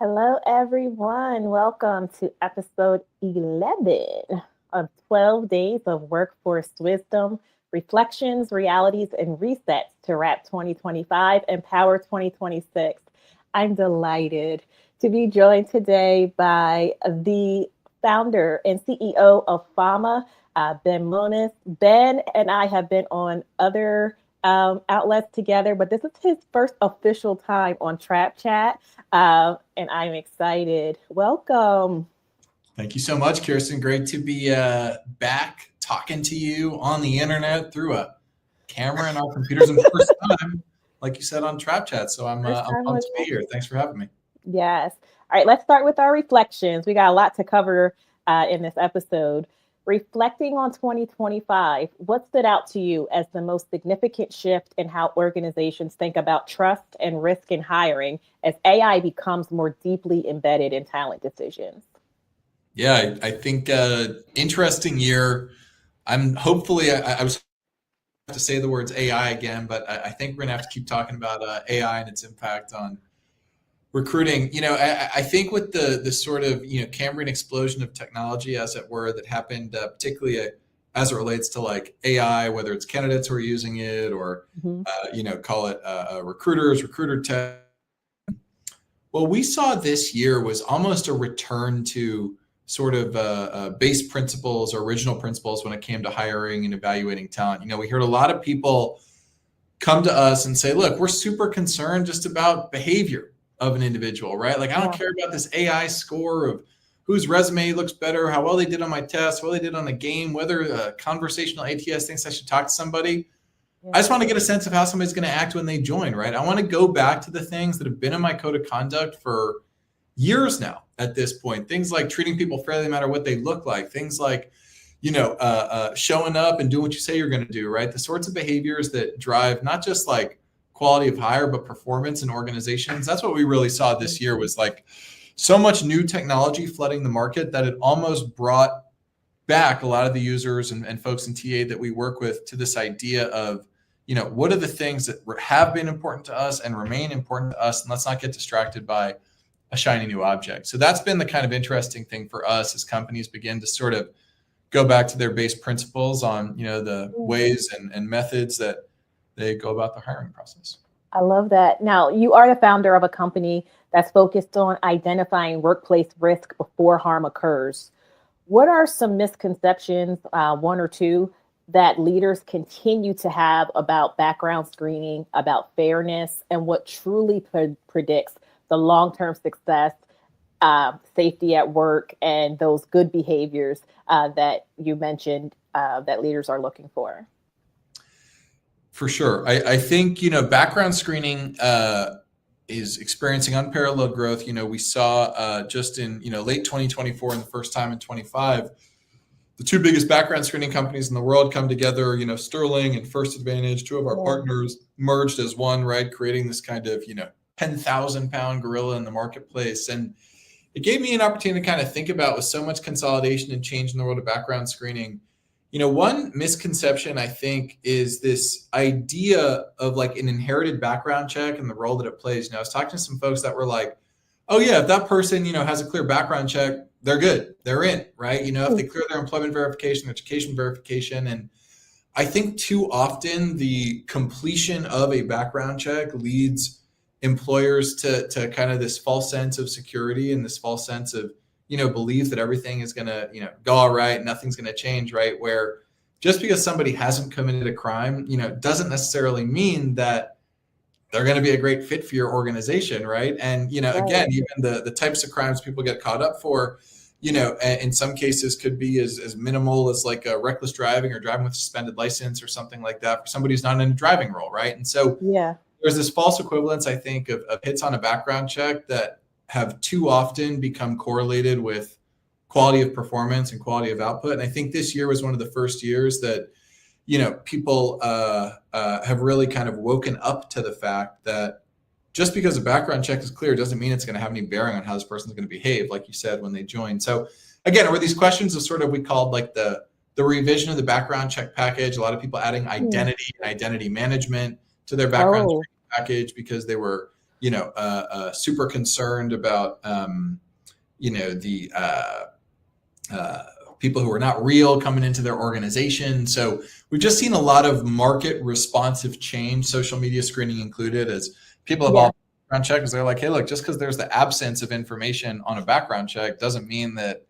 Hello, everyone. Welcome to episode 11 of 12 Days of Workforce Wisdom, Reflections, Realities, and Resets to wrap 2025 and power 2026. I'm delighted to be joined today by the founder and CEO of Fama, Ben Mones. Ben and I have been on other outlets together, but this is his first official time on Trap Chat. And I'm excited. Welcome. Thank you so much, Kirsten. Great to be back talking to you on the internet through a camera and our computers, and first time, like you said, on Trap Chat. So First I'm time on. pumped to be here. Thanks for having me. Yes. All right, let's start with our reflections. We got a lot to cover in this episode. Reflecting on 2025, what stood out to you as the most significant shift in how organizations think about trust and risk in hiring as AI becomes more deeply embedded in talent decisions? Yeah, I think interesting year. I'm hopefully I was to say the words AI again, but I think we're gonna have to keep talking about AI and its impact on recruiting. I think with the sort of Cambrian explosion of technology, as it were, that happened, particularly as it relates to like AI, whether it's candidates who are using it or call it recruiter tech. What we saw this year was almost a return to sort of base principles or original principles when it came to hiring and evaluating talent. We heard a lot of people come to us and say, look, we're super concerned just about behavior of an individual, right? Like, I don't care about this AI score of whose resume looks better, how well they did on my test, how well they did on a game, whether a conversational ATS thinks I should talk to somebody. I just want to get a sense of how somebody's going to act when they join, right? I want to go back to the things that have been in my code of conduct for years now at this point. Things like treating people fairly no matter what they look like. Things like, showing up and doing what you say you're going to do, right? The sorts of behaviors that drive not just like quality of hire, but performance in organizations. That's what we really saw this year, was like so much new technology flooding the market that it almost brought back a lot of the users and folks in TA that we work with to this idea of, what are the things that have been important to us and remain important to us, and let's not get distracted by a shiny new object. So that's been the kind of interesting thing for us as companies begin to sort of go back to their base principles on, the ways and methods that they go about the hiring process. I love that. Now, you are the founder of a company that's focused on identifying workplace risk before harm occurs. What are some misconceptions, one or two, that leaders continue to have about background screening, about fairness, and what truly predicts the long-term success, safety at work, and those good behaviors that you mentioned that leaders are looking for? For sure. I think, background screening is experiencing unparalleled growth. We saw just in, late 2024 and the first time in 25, the two biggest background screening companies in the world come together, Sterling and First Advantage, two of our partners merged as one, right? Creating this kind of, 10,000 pound gorilla in the marketplace. And it gave me an opportunity to kind of think about, with so much consolidation and change in the world of background screening, one misconception I think is this idea of like an inherited background check and the role that it plays. I was talking to some folks that were like, oh yeah, if that person, has a clear background check, they're good. They're in, right? If they clear their employment verification, education verification. And I think too often the completion of a background check leads employers to kind of this false sense of security and this false sense of, belief that everything is going to, go all right. Nothing's going to change, right? Where just because somebody hasn't committed a crime, doesn't necessarily mean that they're going to be a great fit for your organization, right? And, again, even the types of crimes people get caught up for, in some cases could be as minimal as like a reckless driving or driving with a suspended license or something like that for somebody who's not in a driving role, right? And so there's this false equivalence, I think, of hits on a background check that have too often become correlated with quality of performance and quality of output. And I think this year was one of the first years that, people have really kind of woken up to the fact that just because a background check is clear doesn't mean it's going to have any bearing on how this person's going to behave, like you said, when they join. So again, were these questions of sort of, we called like the revision of the background check package, a lot of people adding identity and identity management to their background check package because they were super concerned about, the people who are not real coming into their organization. So we've just seen a lot of market responsive change, social media screening included, as people have all background check, because they're like, hey, look, just because there's the absence of information on a background check doesn't mean that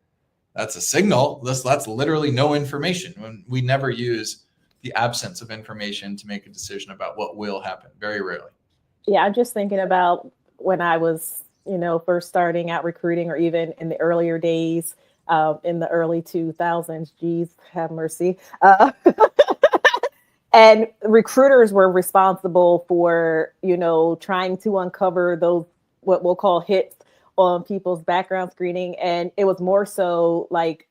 that's a signal. That's literally no information. When we never use the absence of information to make a decision about what will happen, very rarely. Yeah, I'm just thinking about when I was, first starting out recruiting, or even in the earlier days, in the early 2000s. Geez, have mercy. And recruiters were responsible for, trying to uncover those, what we'll call hits on people's background screening. And it was more so like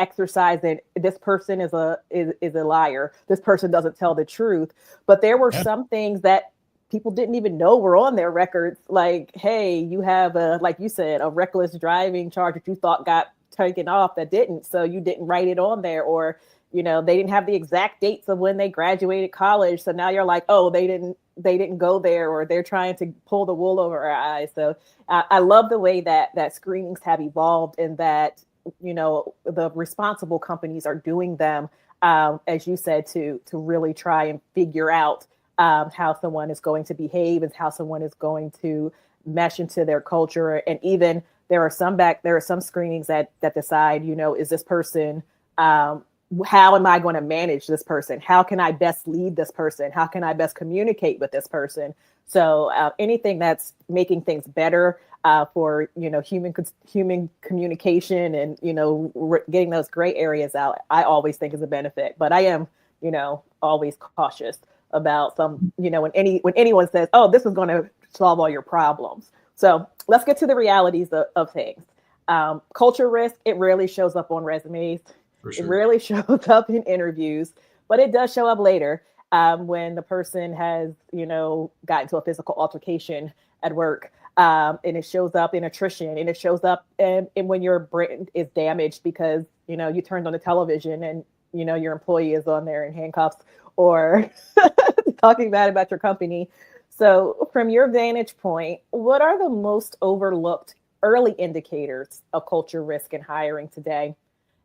exercise in this person is a liar. This person doesn't tell the truth. But there were some things that people didn't even know were on their records. Like, hey, you have like you said, a reckless driving charge that you thought got taken off that didn't. So you didn't write it on there, or, they didn't have the exact dates of when they graduated college. So now you're like, oh, they didn't go there, or they're trying to pull the wool over our eyes. So I love the way that screenings have evolved, and that, the responsible companies are doing them, as you said, to really try and figure out how someone is going to behave and how someone is going to mesh into their culture. And even there are some screenings that decide, is this person, how am I going to manage this person? How can I best lead this person? How can I best communicate with this person? So anything that's making things better for, human communication, and, getting those gray areas out, I always think is a benefit. But I am, always cautious about some, when anyone says, oh, this is going to solve all your problems. So let's get to the realities of things. Culture risk, it rarely shows up on resumes. Sure. It rarely shows up in interviews, but it does show up later when the person has, gotten into a physical altercation at work. And it shows up in attrition, and it shows up in when your brain is damaged because, you turned on the television and, your employee is on there in handcuffs, or talking bad about your company. So from your vantage point, what are the most overlooked early indicators of culture risk in hiring today?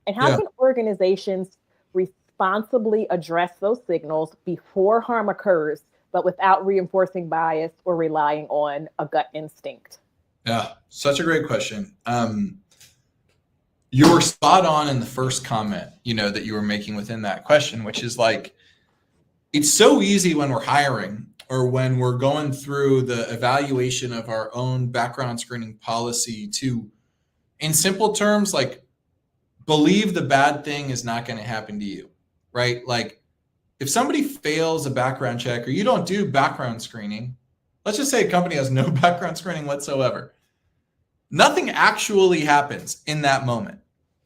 And how can organizations responsibly address those signals before harm occurs, but without reinforcing bias or relying on a gut instinct? Yeah, such a great question. You're spot on in the first comment, that you were making within that question, which is like, it's so easy when we're hiring, or when we're going through the evaluation of our own background screening policy, to, in simple terms, like, believe the bad thing is not going to happen to you, right? Like, if somebody fails a background check, or you don't do background screening, let's just say a company has no background screening whatsoever, nothing actually happens in that moment.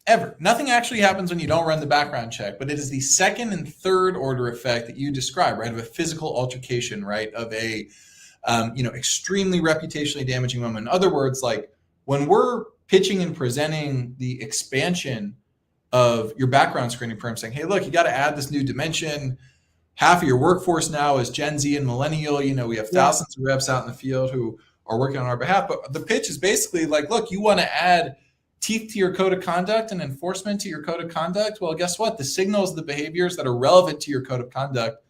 Ever. Nothing actually happens when you don't run the background check, but it is the second and third order effect that you describe, right? Of a physical altercation, right? Of a, extremely reputationally damaging moment. In other words, like, when we're pitching and presenting the expansion of your background screening program, saying, hey, look, you got to add this new dimension. Half of your workforce now is Gen Z and millennial. We have thousands of reps out in the field who are working on our behalf. But the pitch is basically like, look, you want to add teeth to your code of conduct and enforcement to your code of conduct. Well, guess what? The signals, the behaviors that are relevant to your code of conduct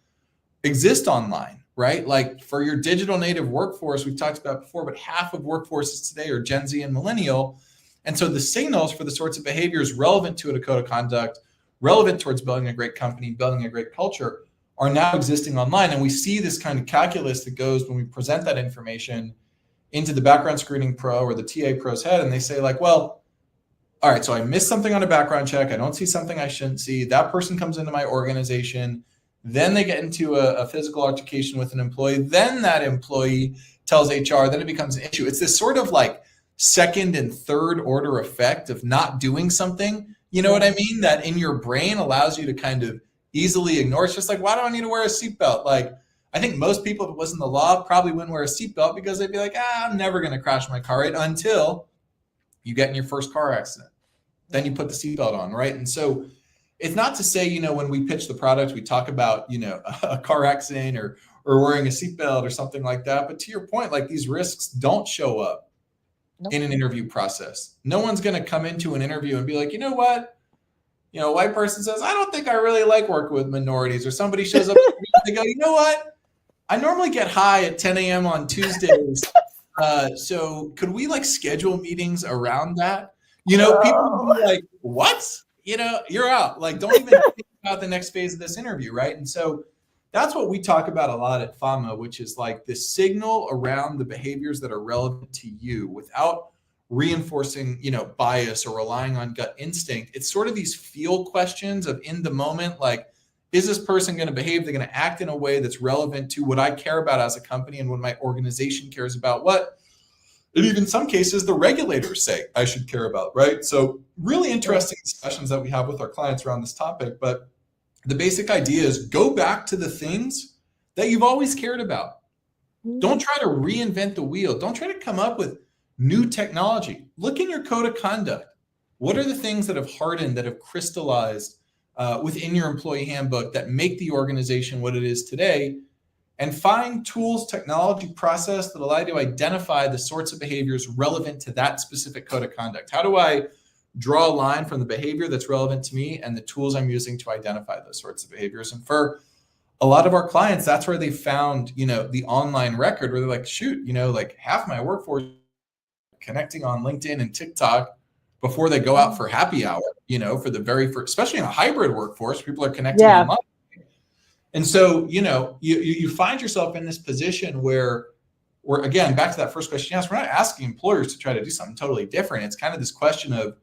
exist online, right? Like, for your digital native workforce, we've talked about before, but half of workforces today are Gen Z and millennial. And so the signals for the sorts of behaviors relevant to a code of conduct, relevant towards building a great company, building a great culture, are now existing online. And we see this kind of calculus that goes when we present that information into the background screening pro or the TA pro's head, and they say like, well, all right, so I missed something on a background check. I don't see something I shouldn't see. That person comes into my organization. Then they get into a physical altercation with an employee. Then that employee tells HR. Then it becomes an issue. It's this sort of like second and third order effect of not doing something. You know what I mean? That in your brain allows you to kind of easily ignore. It's just like, why do I need to wear a seatbelt? Like, I think most people, if it wasn't the law, probably wouldn't wear a seatbelt because they'd be like, I'm never going to crash my car, right? Until you get in your first car accident. Then you put the seatbelt on, right? And so it's not to say, when we pitch the product, we talk about, a car accident or or wearing a seatbelt or something like that. But to your point, like these risks don't show up in an interview process. No one's going to come into an interview and be like, you know what? You know, a white person says, I don't think I really like working with minorities. Or somebody shows up and they go, you know what? I normally get high at 10 a.m. on Tuesdays. So could we like schedule meetings around that? You know, people would be like, what? You know, you're out. Like, don't even think about the next phase of this interview, right? And so that's what we talk about a lot at Fama, which is like the signal around the behaviors that are relevant to you without reinforcing, you know, bias or relying on gut instinct. It's sort of these feel questions of in the moment, like, is this person going to behave? They're going to act in a way that's relevant to what I care about as a company and what my organization cares about, what, and even in some cases, the regulators say I should care about, right? So really interesting discussions that we have with our clients around this topic. But the basic idea is go back to the things that you've always cared about. Don't try to reinvent the wheel. Don't try to come up with new technology. Look in your code of conduct. What are the things that have hardened, that have crystallized within your employee handbook that make the organization what it is today? And find tools, technology, process that allow you to identify the sorts of behaviors relevant to that specific code of conduct. How do I draw a line from the behavior that's relevant to me and the tools I'm using to identify those sorts of behaviors? And for a lot of our clients, that's where they found, you know, the online record where they're like, shoot, you know, like half my workforce connecting on LinkedIn and TikTok before they go out for happy hour, you know, for the very first, especially in a hybrid workforce, people are connecting online. And so, you know, you find yourself in this position where we're, again, back to that first question you asked, we're not asking employers to try to do something totally different. It's kind of this question of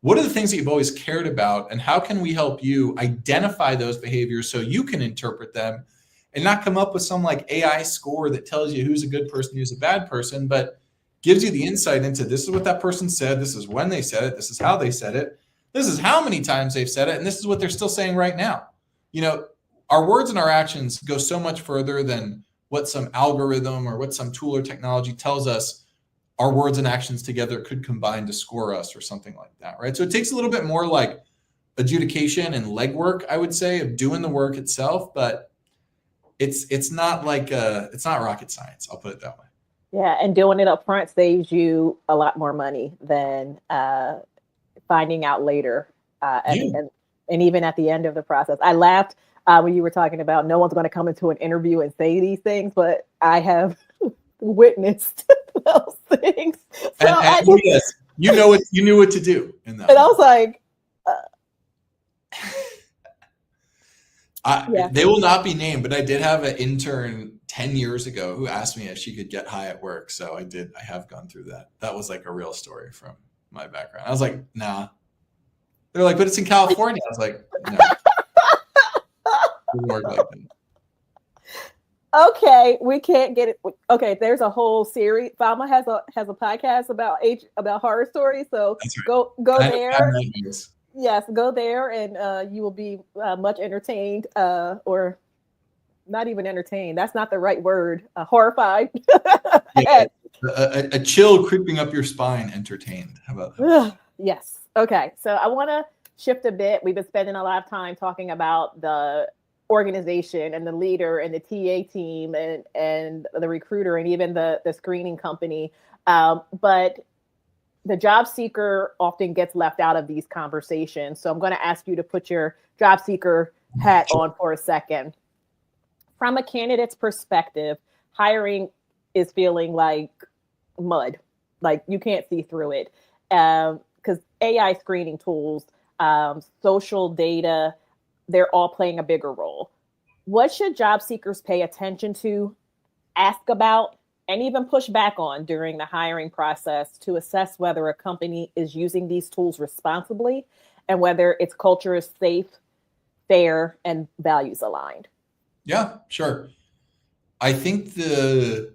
what are the things that you've always cared about and how can we help you identify those behaviors so you can interpret them and not come up with some like AI score that tells you who's a good person, who's a bad person, but gives you the insight into this is what that person said, this is when they said it, this is how they said it, this is how many times they've said it, and this is what they're still saying right now. You know, our words and our actions go so much further than what some algorithm or what some tool or technology tells us our words and actions together could combine to score us or something like that, right? So it takes a little bit more like adjudication and legwork, I would say, of doing the work itself, but it's not like it's not rocket science. I'll put it that way. Yeah, and doing it up front saves you a lot more money than finding out later, and even at the end of the process. I laughed when you were talking about no one's going to come into an interview and say these things, but I have witnessed those things. So yes, you knew what to do in that. And I was like, they will not be named, but I did have an intern 10 years ago who asked me if she could get high at work. So I have gone through that. That was like a real story from my background. I was like, nah. They're like, but it's in California. I was like, no. It didn't work like that. Okay, we can't get it. Okay, there's a whole series. Fama has a podcast about horror stories. So right. go there. Yes, go there, and you will be much entertained, or not even entertained. That's not the right word. Horrified. Yeah, a chill creeping up your spine. Entertained. How about that? Yes. Okay. So I want to shift a bit. We've been spending a lot of time talking about the organization and the leader and the TA team and the recruiter and even the screening company. But the job seeker often gets left out of these conversations. So I'm going to ask you to put your job seeker hat on for a second. From a candidate's perspective, hiring is feeling like mud, like you can't see through it. Because AI screening tools, social data, they're all playing a bigger role. What should job seekers pay attention to, ask about, and even push back on during the hiring process to assess whether a company is using these tools responsibly and whether its culture is safe, fair, and values aligned? Yeah, sure. I think the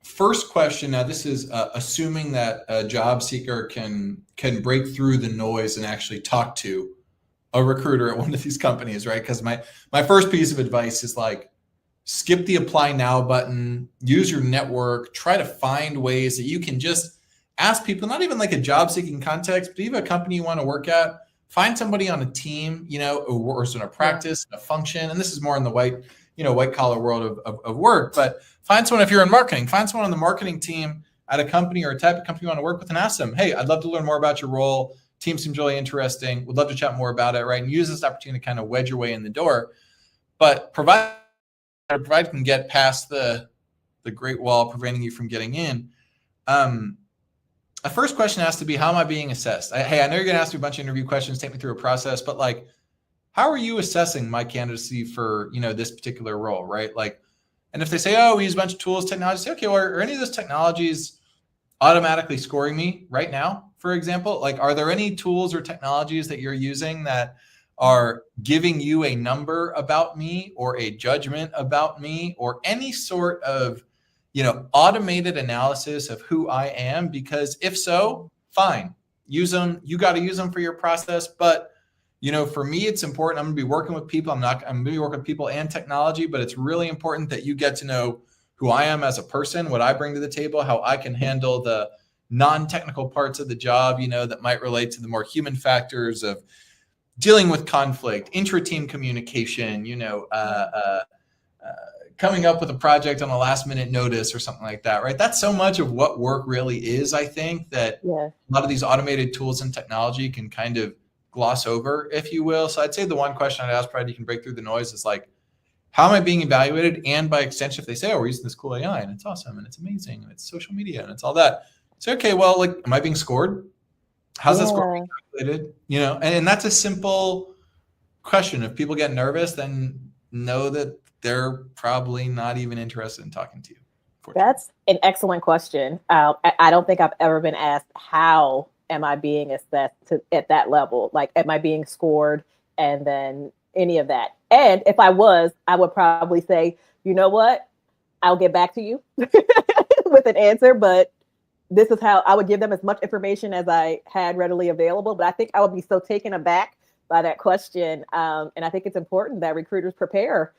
first question, now this is assuming that a job seeker can break through the noise and actually talk to a recruiter at one of these companies, right? Because my first piece of advice is like, skip the apply now button, use your network, try to find ways that you can just ask people, not even like a job seeking context, but even a company you want to work at, find somebody on a team, you know, or in a practice, a function. And this is more in the white white collar world of work. But find someone, if you're in marketing, find someone on the marketing team at a company or a type of company you want to work with and ask them, hey, I'd love to learn more about your role. Team seems really interesting. Would love to chat more about it, right? And use this opportunity to kind of wedge your way in the door. But provide can get past the great wall preventing you from getting in. A first question has to be, how am I being assessed? Hey, I know you're going to ask me a bunch of interview questions, take me through a process, but like, how are you assessing my candidacy for, this particular role, right? Like, and if they say, oh, we use a bunch of tools, technologies, say, okay, well, are any of those technologies automatically scoring me right now, for example? Like, are there any tools or technologies that you're using that are giving you a number about me or a judgment about me or any sort of, automated analysis of who I am? Because if so, fine, use them. You got to use them for your process. But, for me, it's important. I'm going to be working with people. I'm going to be working with people and technology, but it's really important that you get to know who I am as a person, what I bring to the table, how I can handle the non-technical parts of the job, that might relate to the more human factors of dealing with conflict, intra-team communication, coming up with a project on a last minute notice or something like that, right? That's so much of what work really is, I think, that a lot of these automated tools and technology can kind of gloss over, if you will. So I'd say the one question I'd ask, probably you can break through the noise, is like, how am I being evaluated? And by extension, if they say, oh, we're using this cool AI and it's awesome and it's amazing and it's social media and it's all that, say, okay, well, like, am I being scored? How's that score being calculated? And that's a simple question. If people get nervous, then know that they're probably not even interested in talking to you. That's an excellent question. I don't think I've ever been asked, how am I being assessed at that level? Like, am I being scored? And then any of that. And if I was, I would probably say, you know what? I'll get back to you with an answer, but this is how I would give them as much information as I had readily available. But I think I would be so taken aback by that question. And I think it's important that recruiters prepare.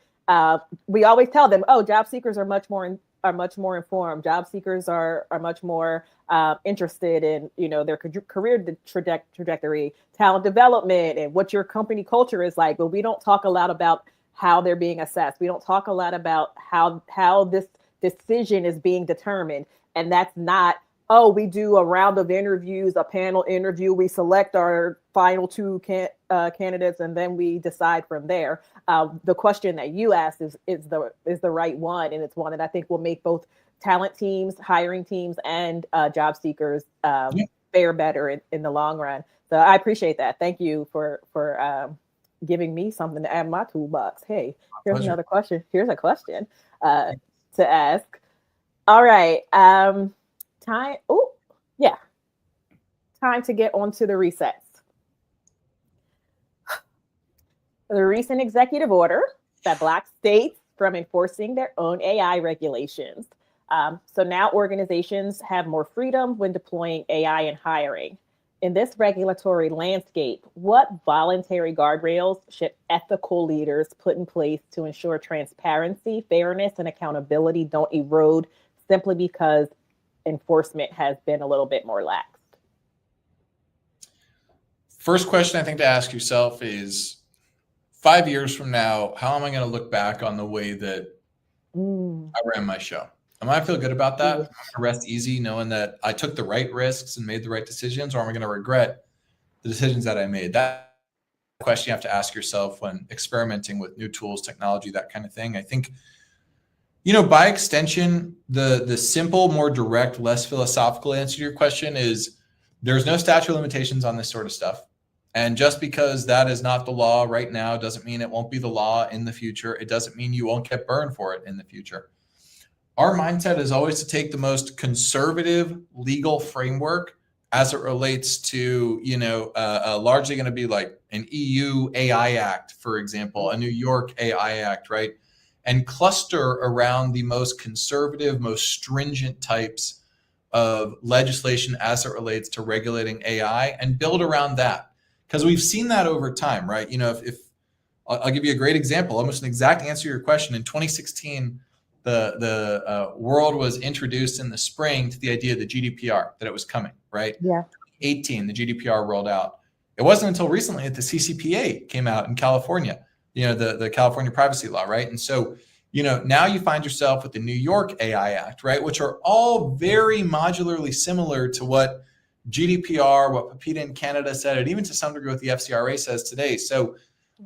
We always tell them, oh, job seekers are much more informed. Job seekers are much more interested in, their career trajectory, talent development, and what your company culture is like. But we don't talk a lot about how they're being assessed. We don't talk a lot about how this decision is being determined. And that's not, oh, we do a round of interviews, a panel interview, we select our final two candidates, and then we decide from there. The question that you asked is the right one, and it's one that I think will make both talent teams, hiring teams, and job seekers fare better in the long run. So I appreciate that. Thank you for giving me something to add in my toolbox. Hey, here's another question. Here's a question to ask. All right. Time to get onto the resets. The recent executive order that blocks states from enforcing their own AI regulations. So now organizations have more freedom when deploying AI in hiring. In this regulatory landscape, what voluntary guardrails should ethical leaders put in place to ensure transparency, fairness, and accountability don't erode simply because enforcement has been a little bit more lax? First question I think to ask yourself is, 5 years from now, how am I going to look back on the way that I ran my show? Am I feel good about that? Am I going to rest easy knowing that I took the right risks and made the right decisions, or am I going to regret the decisions that I made? That's the question you have to ask yourself when experimenting with new tools, technology, that kind of thing. I think, by extension, the simple, more direct, less philosophical answer to your question is there's no statute of limitations on this sort of stuff. And just because that is not the law right now doesn't mean it won't be the law in the future. It doesn't mean you won't get burned for it in the future. Our mindset is always to take the most conservative legal framework as it relates to, largely going to be like an EU AI Act, for example, a New York AI Act, right? And cluster around the most conservative, most stringent types of legislation as it relates to regulating AI and build around that. Because we've seen that over time, right? If I'll give you a great example, almost an exact answer to your question. In 2016, the world was introduced in the spring to the idea of the GDPR, that it was coming, right? Yeah. 2018, the GDPR rolled out. It wasn't until recently that the CCPA came out in California, the California privacy law, right? And so Now you find yourself with the New York AI Act, right, which are all very modularly similar to what GDPR, what PIPEDA in Canada said, and even to some degree what the FCRA says today. So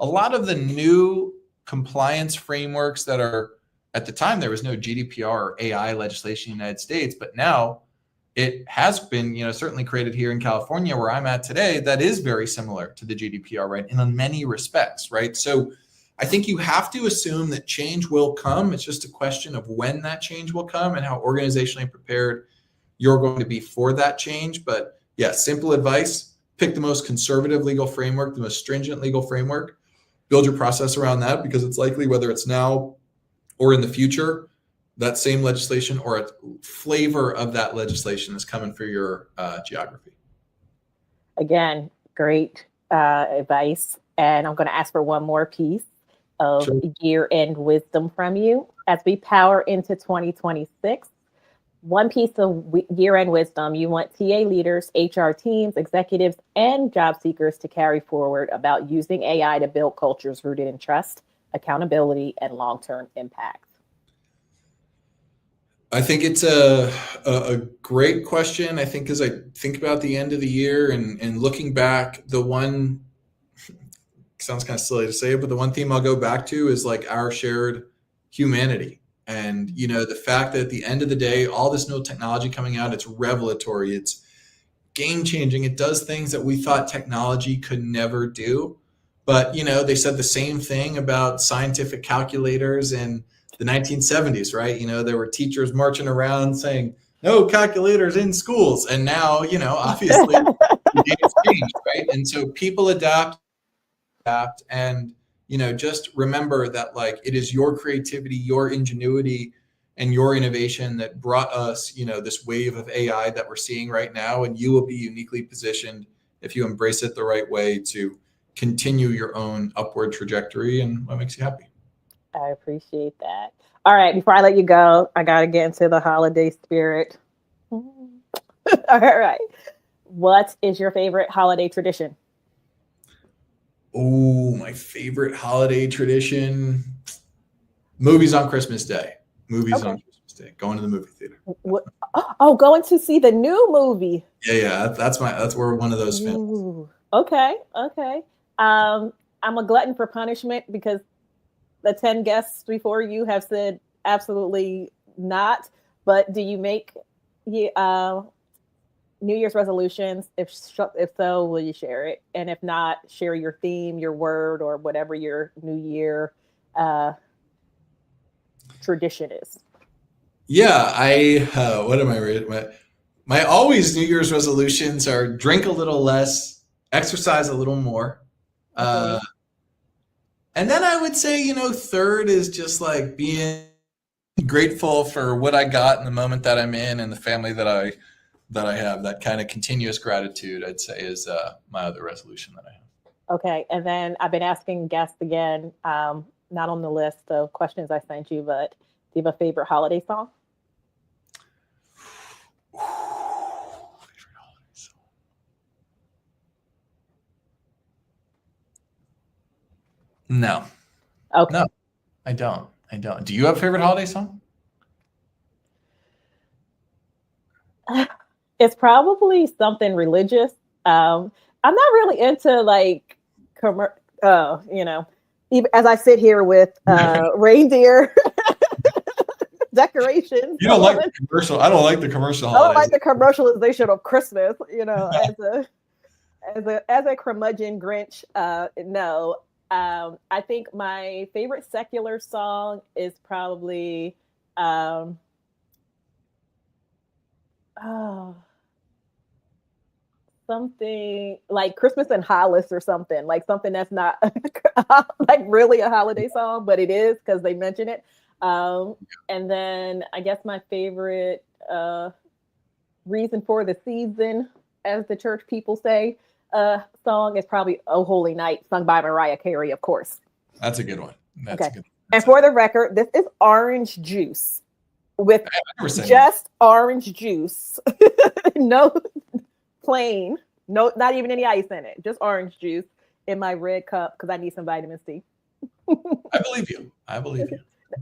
a lot of the new compliance frameworks that are, at the time, there was no GDPR or AI legislation in the United States, but now it has been, certainly created here in California where I'm at today, that is very similar to the GDPR, right? And in many respects, right? So I think you have to assume that change will come. It's just a question of when that change will come and how organizationally prepared you're going to be for that change. But yeah, simple advice, pick the most conservative legal framework, the most stringent legal framework, build your process around that, because it's likely, whether it's now or in the future, that same legislation or a flavor of that legislation is coming for your geography. Again, great advice. And I'm going to ask for one more piece of year-end wisdom from you. As we power into 2026, one piece of year-end wisdom you want TA leaders, HR teams, executives, and job seekers to carry forward about using AI to build cultures rooted in trust, accountability, and long-term impact. I think it's a great question. I think as I think about the end of the year and looking back, the one, sounds kind of silly to say, but the one theme I'll go back to is like our shared humanity. And, the fact that at the end of the day, all this new technology coming out, it's revelatory, it's game changing. It does things that we thought technology could never do. But, they said the same thing about scientific calculators and the 1970s, right? There were teachers marching around saying, no calculators in schools. And now, obviously the game's changed, right? And so people adapt. And, just remember that, like, it is your creativity, your ingenuity, and your innovation that brought us, this wave of AI that we're seeing right now. And you will be uniquely positioned, if you embrace it the right way, to continue your own upward trajectory and what makes you happy. I appreciate that. All right, before I let you go, I got to get into the holiday spirit. All right. What is your favorite holiday tradition? Oh, my favorite holiday tradition. Movies on Christmas Day. Movies on Christmas Day. Going to the movie theater. Oh, going to see the new movie. Yeah. That's we're one of those films. Okay. I'm a glutton for punishment because the 10 guests before you have said absolutely not. But do you make New Year's resolutions? If so, will you share it? And if not, share your theme, your word, or whatever your New Year tradition is. Yeah, what am I reading? My always New Year's resolutions are drink a little less, exercise a little more. And then I would say, third is just like being grateful for what I got in the moment that I'm in and the family that I have. That kind of continuous gratitude, I'd say, is my other resolution that I have. Okay. And then I've been asking guests again, not on the list of questions I sent you, but do you have a favorite holiday song? Favorite holiday song? No. Okay. No, I don't. Do you have a favorite holiday song? It's probably something religious. I'm not really into like, even as I sit here with reindeer decorations. You don't like the commercial. I don't like the commercial holidays. I don't like the commercialization of Christmas. As a curmudgeon Grinch. No. I think my favorite secular song is probably something like Christmas in Hollis or something, like something that's not like really a holiday song, but it is because they mention it. And then I guess my favorite reason for the season, as the church people say, song is probably "Oh Holy Night," sung by Mariah Carey, of course. That's a good one. That's okay. A good one. And for the record, this is orange juice with just orange juice. No plain, no, not even any ice in it, just orange juice in my red cup because I need some vitamin C. I believe you.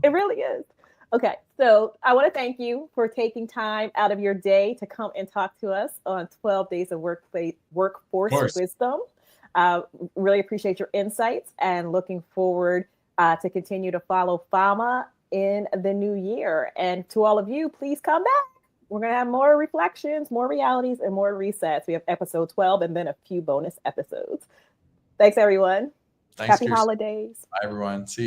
It really is. Okay, so I want to thank you for taking time out of your day to come and talk to us on 12 Days of Of Workforce course. Wisdom. Really appreciate your insights and looking forward to continue to follow Fama in the new year. And to all of you, please come back. We're going to have more reflections, more realities, and more resets. We have episode 12 and then a few bonus episodes. Thanks, everyone. Thanks, Happy Kirsten. holidays. Bye, everyone. See you.